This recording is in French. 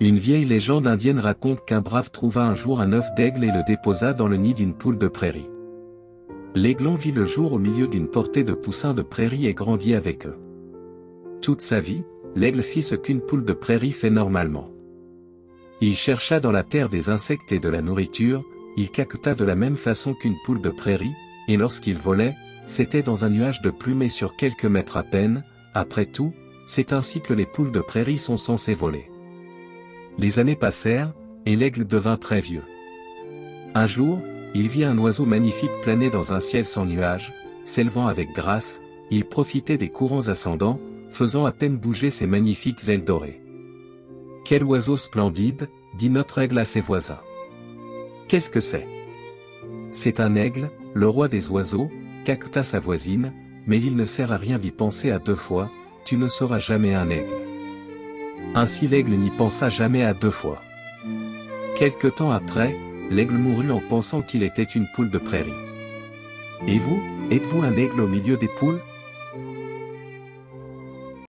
Une vieille légende indienne raconte qu'un brave trouva un jour un œuf d'aigle et le déposa dans le nid d'une poule de prairie. L'aiglon vit le jour au milieu d'une portée de poussins de prairie et grandit avec eux. Toute sa vie, l'aigle fit ce qu'une poule de prairie fait normalement. Il chercha dans la terre des insectes et de la nourriture, il caqueta de la même façon qu'une poule de prairie, et lorsqu'il volait, c'était dans un nuage de plumes et sur quelques mètres à peine. Après tout, c'est ainsi que les poules de prairie sont censées voler. Les années passèrent, et l'aigle devint très vieux. Un jour, il vit un oiseau magnifique planer dans un ciel sans nuages, s'élevant avec grâce, il profitait des courants ascendants, faisant à peine bouger ses magnifiques ailes dorées. « Quel oiseau splendide !» dit notre aigle à ses voisins. « Qu'est-ce que c'est ?»« C'est un aigle, le roi des oiseaux, » caqueta sa voisine, « mais il ne sert à rien d'y penser à deux fois, tu ne seras jamais un aigle. » Ainsi l'aigle n'y pensa jamais à deux fois. Quelque temps après, l'aigle mourut en pensant qu'il était une poule de prairie. Et vous, êtes-vous un aigle au milieu des poules ?